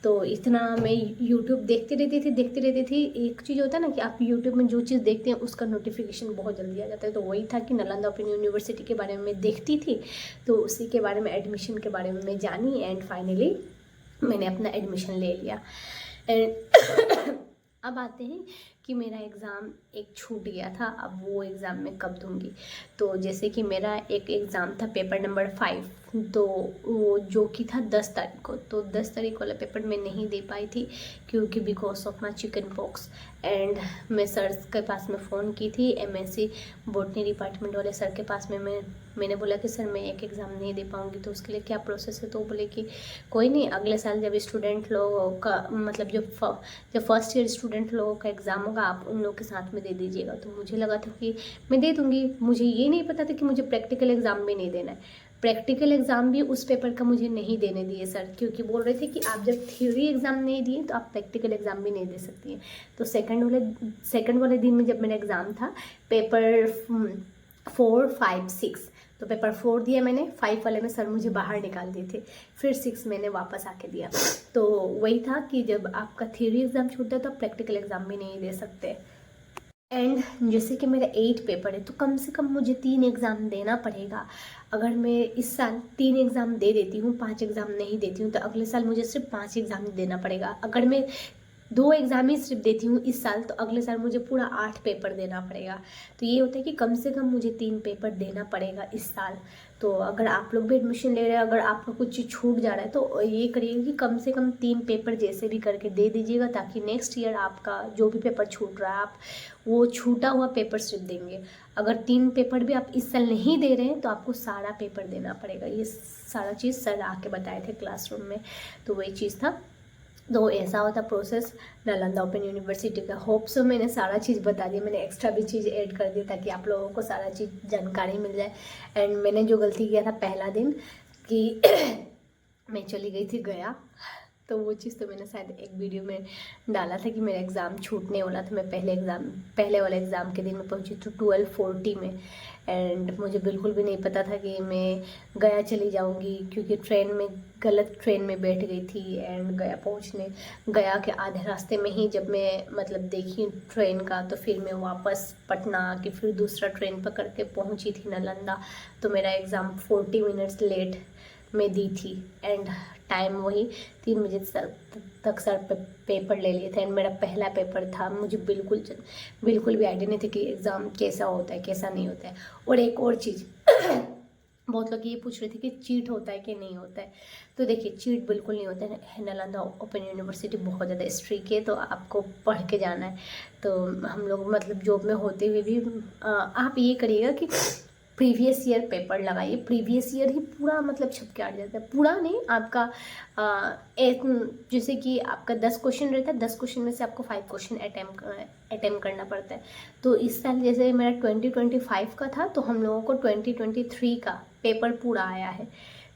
तो इतना मैं यूट्यूब देखती रहती थी। एक चीज़ होता है ना कि आप यूट्यूब में जो चीज़ देखते हैं उसका नोटिफिकेशन बहुत जल्दी आ जाता है। तो वही था कि नालंदा ओपन यूनिवर्सिटी के बारे में मैं देखती थी, तो उसी के बारे में एडमिशन के बारे में मैं जानी एंड फाइनली मैंने अपना एडमिशन ले लिया। एंड अब आते हैं कि मेरा एग्ज़ाम एक छूट गया था, अब वो एग्ज़ाम मैं कब दूंगी। तो जैसे कि मेरा एक एग्ज़ाम था पेपर नंबर 5, तो वो जो कि था 10 तारीख को, तो 10 तारीख वाला पेपर मैं नहीं दे पाई थी क्योंकि because of my chicken pox. And मैं सर के पास में फ़ोन की थी, MSc बॉटनी डिपार्टमेंट वाले सर के पास में मैंने बोला कि सर मैं एक एग्ज़ाम नहीं दे पाऊँगी, तो उसके लिए क्या प्रोसेस है। तो बोले कि कोई नहीं, अगले साल जब स्टूडेंट लोगों का मतलब जब फर्स्ट ईयर स्टूडेंट लोगों का एग्ज़ाम होगा आप उन लोगों के साथ में दे दीजिएगा। तो मुझे लगा था कि मैं दे दूँगी, मुझे ये नहीं पता था कि मुझे प्रैक्टिकल एग्ज़ाम भी नहीं देना है। प्रैक्टिकल एग्ज़ाम भी उस पेपर का मुझे नहीं देने दिए सर, क्योंकि बोल रहे थे कि आप जब थ्योरी एग्ज़ाम नहीं दिए तो आप प्रैक्टिकल एग्ज़ाम भी नहीं दे सकती हैं। तो सेकंड वाले दिन में जब मेरा एग्ज़ाम था पेपर 4, 5, 6, तो पेपर 4 दिया मैंने, 5 वाले में सर मुझे बाहर निकाल दिए थे, फिर 6 मैंने वापस आके दिया। तो वही था कि जब आपका थ्योरी एग्ज़ाम छूटता है तो आप प्रैक्टिकल एग्ज़ाम भी नहीं दे सकते। एंड जैसे कि मेरा 8 पेपर है तो कम से कम मुझे 3 एग्ज़ाम देना पड़ेगा। अगर मैं इस साल 3 एग्ज़ाम दे देती हूँ, 5 एग्ज़ाम नहीं देती हूँ, तो अगले साल मुझे सिर्फ 5 एग्ज़ाम देना पड़ेगा। अगर मैं 2 एग्ज़ाम ही सिर्फ देती हूँ इस साल, तो अगले साल मुझे पूरा 8 पेपर देना पड़ेगा। तो ये होता है कि कम से कम मुझे 3 पेपर देना पड़ेगा इस साल। तो अगर आप लोग भी एडमिशन ले रहे हैं, अगर आपका कुछ चीज़ छूट जा रहा है तो ये करिएगा कि कम से कम 3 पेपर जैसे भी करके दे दीजिएगा, ताकि नेक्स्ट ईयर आपका जो भी पेपर छूट रहा है आप वो छूटा हुआ पेपर सिर्फ देंगे। अगर 3 पेपर भी आप इस साल नहीं दे रहे हैं तो आपको सारा पेपर देना पड़ेगा। ये सारा चीज़ सर आके बताए थे क्लासरूम में, तो वही चीज़ था। तो ऐसा होता प्रोसेस नालंदा ओपन यूनिवर्सिटी का। होप सो मैंने सारा चीज़ बता दिया, मैंने एक्स्ट्रा भी चीज़ ऐड कर दी ताकि आप लोगों को सारा चीज़ जानकारी मिल जाए। एंड मैंने जो गलती किया था पहला दिन कि मैं चली गई थी गया, तो वो चीज़ तो मैंने शायद एक वीडियो में डाला था कि मेरा एग्ज़ाम छूटने वाला था। मैं पहले वाले एग्ज़ाम के दिन में पहुंची थी 12:40 में, एंड मुझे बिल्कुल भी नहीं पता था कि मैं गया चली जाऊंगी, क्योंकि गलत ट्रेन में बैठ गई थी। एंड गया के आधे रास्ते में ही जब मैं मतलब देखी ट्रेन का, तो फिर मैं वापस पटना आके फिर दूसरा ट्रेन पकड़ के पहुँची थी नालंदा। तो मेरा एग्ज़ाम 40 मिनट्स लेट में दी थी एंड टाइम वही 3 बजे तक सर पेपर ले लिए थे। एंड मेरा पहला पेपर था, मुझे बिल्कुल भी आइडिया नहीं थी कि एग्ज़ाम कैसा होता है कैसा नहीं होता है। और एक और चीज़ बहुत लोग ये पूछ रहे थे कि चीट होता है कि नहीं होता है। तो देखिए चीट बिल्कुल नहीं होता है। नालंदा ओपन यूनिवर्सिटी बहुत ज़्यादा स्ट्रिक्ट है, तो आपको पढ़ के जाना है। तो हम लोग मतलब जॉब में होते हुए भी आप ये करिएगा कि प्रीवियस ईयर पेपर लगाइए। प्रीवियस ईयर ही पूरा मतलब छप के आ जाता है, पूरा नहीं आपका जैसे कि आपका 10 क्वेश्चन रहता है, 10 क्वेश्चन में से आपको 5 क्वेश्चन अटेम्प्ट करना पड़ता है। तो इस साल जैसे मेरा 2025 का था, तो हम लोगों को 2023 का पेपर पूरा आया है।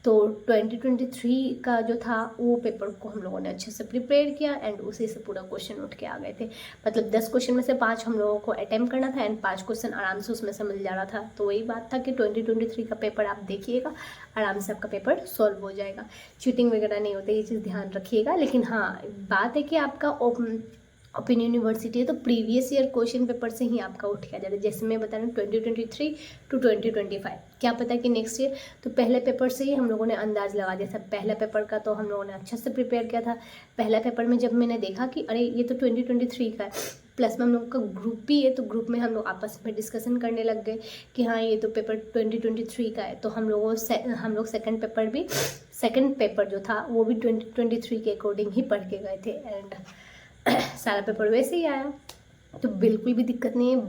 तो 2023 का जो था वो पेपर को हम लोगों ने अच्छे से प्रिपेयर किया एंड उसी से पूरा क्वेश्चन उठ के आ गए थे। मतलब 10 क्वेश्चन में से 5 हम लोगों को अटेम्प्ट करना था एंड 5 क्वेश्चन आराम से उसमें से मिल जा रहा था। तो वही बात था कि 2023 का पेपर आप देखिएगा, आराम से आपका पेपर सॉल्व हो जाएगा। चीटिंग वगैरह नहीं होता, ये चीज़ ध्यान रखिएगा। लेकिन हाँ, बात है कि आपका ओपन यूनिवर्सिटी है तो प्रीवियस ईयर क्वेश्चन पेपर से ही आपका उठ के आ जाता है। जैसे मैं बता रही हूँ 2023 टू 2025, क्या पता कि नेक्स्ट ईयर, तो पहले पेपर से ही हम लोगों ने अंदाज़ लगा दिया था। पहला पेपर का तो हम लोगों ने अच्छे से प्रिपेयर किया था। पहला पेपर में जब मैंने देखा कि अरे ये तो 2023 का है, प्लस में हम लोग का ग्रुप भी है, तो ग्रुप में हम लोग आपस में डिस्कशन करने लग गए कि हाँ ये तो पेपर 2023 का है। तो हम लोग सेकेंड पेपर जो था वो भी 2023 के अकॉर्डिंग ही पढ़ के गए थे एंड सारा पेपर वैसे ही आया। तो बिल्कुल भी दिक्कत नहीं है,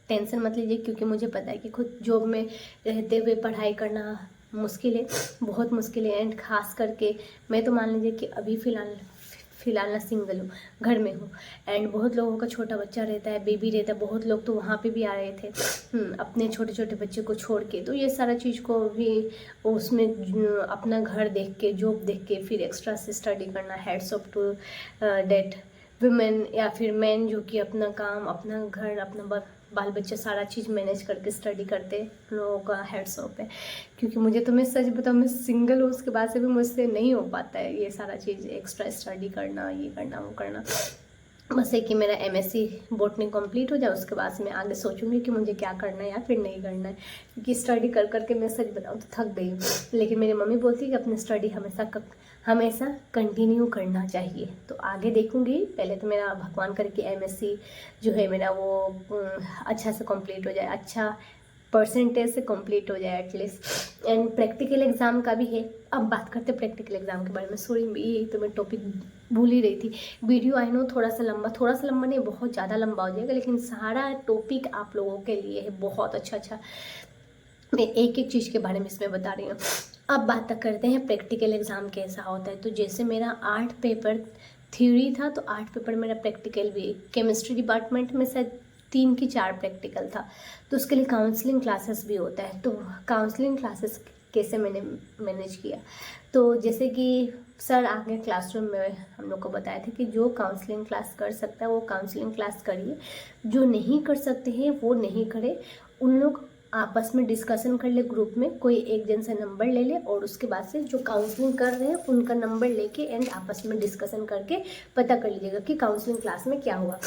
टेंशन मत लीजिए, क्योंकि मुझे पता है कि खुद जॉब में रहते हुए पढ़ाई करना मुश्किल है, बहुत मुश्किल है। एंड ख़ास करके मैं तो मान लीजिए कि अभी फ़िलहाल ना सिंगल हूँ, घर में हूँ। एंड बहुत लोगों का छोटा बच्चा रहता है, बेबी रहता है, बहुत लोग तो वहाँ पे भी आ रहे थे अपने छोटे छोटे बच्चे को छोड़ के। तो ये सारा चीज़ को भी उसमें अपना घर देख के, जॉब देख के, फिर एक्स्ट्रा से स्टडी करना, heads of to date women या फिर मैन जो कि अपना काम, अपना घर, अपना बाल बच्चा सारा चीज़ मैनेज करके स्टडी करते लोगों का हेड्स ऑफ है। क्योंकि मुझे तो मैं सच बताऊँ, मैं सिंगल हूँ, उसके बाद से भी मुझसे नहीं हो पाता है ये सारा चीज़, एक्स्ट्रा स्टडी करना, ये करना वो करना। बस है कि मेरा एमएससी बॉटनी कंप्लीट हो जाए, उसके बाद से मैं आगे सोचूंगी कि मुझे क्या करना है या फिर नहीं करना है। क्योंकि स्टडी कर करके मैं सच बताऊँ तो थक गई हूँ। लेकिन मेरी मम्मी बोलती है कि अपनी स्टडी हमेशा कंटिन्यू करना चाहिए। तो आगे देखूंगी। पहले तो मेरा भगवान करके एमएससी जो है मेरा वो अच्छा से कंप्लीट हो जाए, अच्छा परसेंटेज से कंप्लीट हो जाए एटलीस्ट। एंड प्रैक्टिकल एग्ज़ाम का भी है। अब बात करते हैं प्रैक्टिकल एग्ज़ाम के बारे में। सॉरी, यही तो मैं टॉपिक भूल ही रही थी। वीडियो आई नो थोड़ा सा लंबा नहीं, बहुत ज़्यादा लंबा हो जाएगा, लेकिन सारा टॉपिक आप लोगों के लिए है बहुत अच्छा। मैं एक एक चीज़ के बारे में इसमें बता रही हूँ। अब बात करते हैं प्रैक्टिकल एग्ज़ाम कैसा होता है। तो जैसे मेरा 8 पेपर थ्योरी था, तो 8 पेपर मेरा प्रैक्टिकल भी। केमिस्ट्री डिपार्टमेंट में शायद 3 की 4 प्रैक्टिकल था। तो उसके लिए काउंसलिंग क्लासेस भी होता है। तो काउंसलिंग क्लासेस कैसे मैंने मैनेज किया, तो जैसे कि सर आगे क्लासरूम में हम लोग को बताया था कि जो काउंसलिंग क्लास कर सकता है वो काउंसलिंग क्लास करिए, जो नहीं कर सकते हैं वो नहीं करे। उन लोग आपस में डिस्कशन कर ले, ग्रुप में कोई एक जन से नंबर ले ले, और उसके बाद से जो काउंसलिंग कर रहे हैं उनका नंबर लेके एंड आपस में डिस्कशन करके पता कर लीजिएगा कि काउंसलिंग क्लास में क्या हुआ।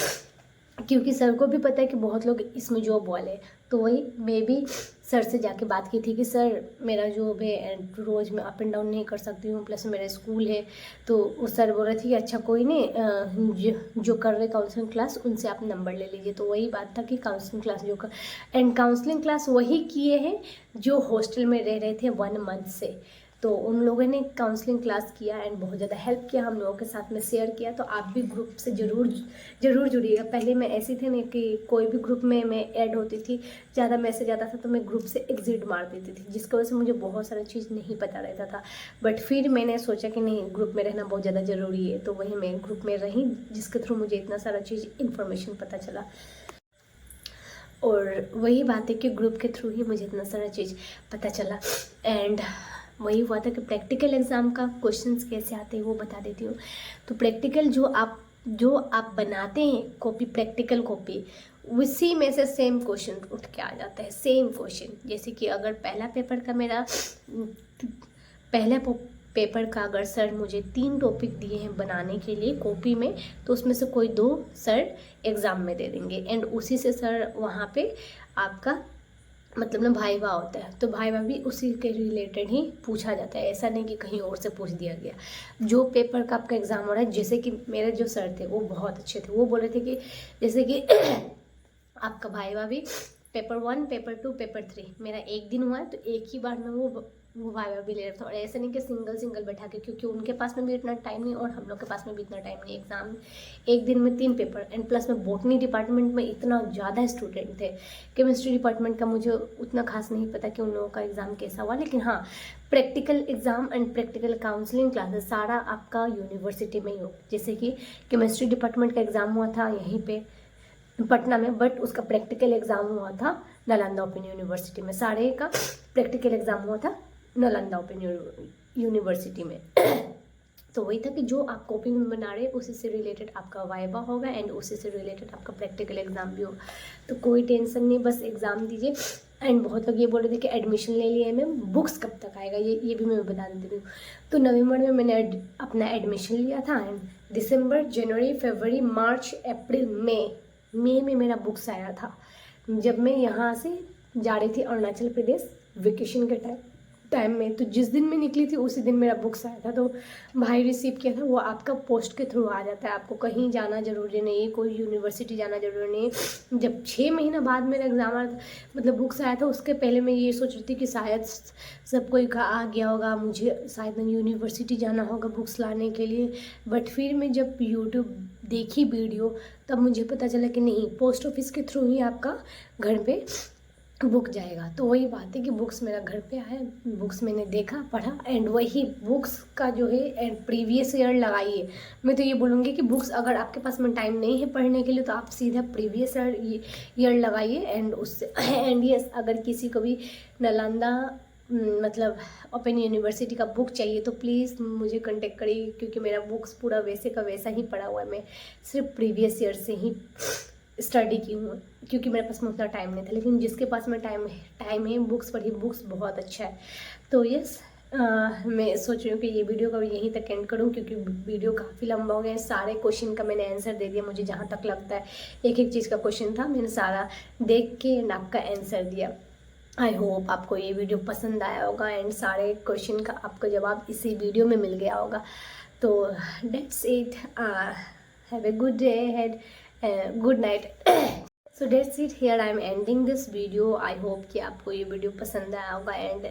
क्योंकि सर को भी पता है कि बहुत लोग इसमें जॉब वाले हैं। तो वही मैं भी सर से जाके बात की थी कि सर मेरा जॉब है एंड रोज़ मैं अप एंड डाउन नहीं कर सकती हूँ, प्लस मेरा स्कूल है। तो उस सर बोल रहे थे कि अच्छा कोई नहीं, जो कर रहे काउंसलिंग क्लास उनसे आप नंबर ले लीजिए। तो वही बात था कि counselling class and counselling class वही किए हैं जो हॉस्टल में रह रहे थे 1 मंथ से। तो उन लोगों ने काउंसलिंग क्लास किया एंड बहुत ज़्यादा हेल्प किया, हम लोगों के साथ में शेयर किया। तो आप भी ग्रुप से ज़रूर जुड़िएगा। पहले मैं ऐसी थी नहीं कि कोई भी ग्रुप में मैं ऐड होती थी, ज़्यादा मैसेज आता था तो मैं ग्रुप से एग्जिट मार देती थी, जिसकी वजह से मुझे बहुत सारा चीज़ नहीं पता रहता था। बट फिर मैंने सोचा कि नहीं, ग्रुप में रहना बहुत ज़्यादा ज़रूरी है। तो वही मैं ग्रुप में रही, जिसके थ्रू मुझे इतना सारा चीज़ इन्फॉर्मेशन पता चला। और वही बात है कि ग्रुप के थ्रू ही मुझे इतना सारा चीज़ पता चला। एंड वही हुआ था कि प्रैक्टिकल एग्ज़ाम का क्वेश्चंस कैसे आते हैं वो बता देती हूँ। तो प्रैक्टिकल जो आप बनाते हैं कॉपी, प्रैक्टिकल कॉपी, उसी में से सेम क्वेश्चन उठ के आ जाता है, सेम क्वेश्चन। जैसे कि अगर पहला पेपर का अगर सर मुझे 3 टॉपिक दिए हैं बनाने के लिए कॉपी में, तो उसमें से कोई 2 सर एग्ज़ाम में दे देंगे एंड उसी से सर वहाँ पे आपका मतलब ना भाईवा होता है। तो भाईवा भी उसी के रिलेटेड ही पूछा जाता है, ऐसा नहीं कि कहीं और से पूछ दिया गया। जो पेपर का आपका एग्ज़ाम हो रहा है, जैसे कि मेरे जो सर थे वो बहुत अच्छे थे, वो बोले थे कि जैसे कि आपका भाईवा भी पेपर 1, पेपर 2, पेपर 3 मेरा एक दिन हुआ है, तो एक ही बार में वो वाइवा भी ले रहा था। और ऐसा नहीं कि सिंगल बैठा के, क्योंकि उनके पास में भी इतना टाइम नहीं और हम लोग के पास में भी इतना टाइम नहीं। एग्ज़ाम एक दिन में 3 पेपर एंड प्लस में बॉटनी डिपार्टमेंट में इतना ज़्यादा स्टूडेंट थे। केमिस्ट्री डिपार्टमेंट का मुझे उतना खास नहीं पता कि उन लोगों का एग्ज़ाम कैसा हुआ, लेकिन हाँ, practical exam and practical counselling classes सारा आपका यूनिवर्सिटी में ही हो। जैसे कि केमिस्ट्री डिपार्टमेंट का एग्ज़ाम हुआ था यहीं पे पटना में, बट उसका प्रैक्टिकल एग्ज़ाम हुआ था नालंदा ओपन यूनिवर्सिटी में। सारे का प्रैक्टिकल एग्ज़ाम हुआ था नालंदा ओपन यूनिवर्सिटी में। तो वही था कि जो आप कॉपी में बना रहे उसी से रिलेटेड आपका वाइवा होगा एंड उसी से रिलेटेड आपका प्रैक्टिकल एग्ज़ाम भी होगा। तो कोई टेंशन नहीं, बस एग्ज़ाम दीजिए। एंड बहुत लोग ये बोल रहे थे कि एडमिशन ले लिया है मैम, बुक्स कब तक आएगा, ये भी मैं बता देती हूँ। तो नवंबर में मैंने अपना एडमिशन लिया था एंड दिसंबर, जनवरी, फरवरी, मार्च, अप्रैल, मई में मेरा बुक्स आया था। जब मैं यहाँ से जा रही थी अरुणाचल प्रदेश वेकेशन के टाइम में, तो जिस दिन मैं निकली थी उसी दिन मेरा बुक्स आया था। तो भाई रिसीव किया था। वो आपका पोस्ट के थ्रू आ जाता है, आपको कहीं जाना ज़रूरी नहीं है, कोई यूनिवर्सिटी जाना ज़रूरी नहीं है। जब 6 महीना बाद मेरा एग्ज़ाम आया मतलब बुक्स आया था, उसके पहले मैं ये सोच रही थी कि शायद सब कोई का आ गया होगा, मुझे शायद यूनिवर्सिटी जाना होगा बुक्स लाने के लिए। बट फिर मैं जब यूट्यूब देखी वीडियो, तब मुझे पता चला कि नहीं, पोस्ट ऑफिस के थ्रू ही आपका घर पे बुक जाएगा। तो वही बात है कि बुक्स मेरा घर पे आया, बुक्स मैंने देखा, पढ़ा एंड वही बुक्स का जो है एंड प्रीवियस ईयर लगाइए। मैं तो ये बोलूँगी कि बुक्स अगर आपके पास में टाइम नहीं है पढ़ने के लिए, तो आप सीधा प्रीवियस ईयर लगाइए एंड उससे एंड यस, अगर किसी को भी नालंदा मतलब ओपन यूनिवर्सिटी का बुक चाहिए तो प्लीज़ मुझे कांटेक्ट करिए, क्योंकि मेरा बुक्स पूरा वैसे का वैसा ही पड़ा हुआ है। मैं सिर्फ प्रीवियस ईयर से ही स्टडी की हूँ, क्योंकि मेरे पास में उतना टाइम नहीं था। लेकिन जिसके पास में टाइम है बुक्स पढ़ी, बुक्स बहुत अच्छा है। तो यस, मैं सोच रही हूँ कि ये वीडियो को यहीं तक एंड करूँ, क्योंकि वीडियो काफ़ी लंबा हो गया है। सारे क्वेश्चन का मैंने आंसर दे दिया, मुझे जहाँ तक लगता है एक एक चीज़ का क्वेश्चन था, मैंने सारा देख के एंड आपका आंसर दिया। आई होप आपको ये वीडियो पसंद आया होगा एंड सारे क्वेश्चन का आपको जवाब इसी वीडियो में मिल गया होगा। तो that's it, have a good day had, good night. So that's it, here I am ending this video. I hope कि आपको ये वीडियो पसंद आया होगा एंड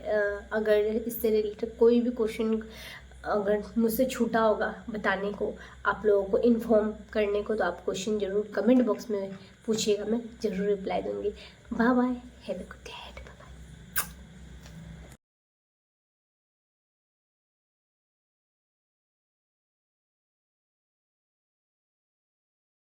अगर इससे रिलेटेड कोई भी क्वेश्चन अगर मुझसे छूटा होगा बताने को, आप लोगों को इन्फॉर्म करने को, तो आप क्वेश्चन ज़रूर कमेंट बॉक्स में पूछिएगा, मैं ज़रूर रिप्लाई दूँगी। Bye bye, have a good day.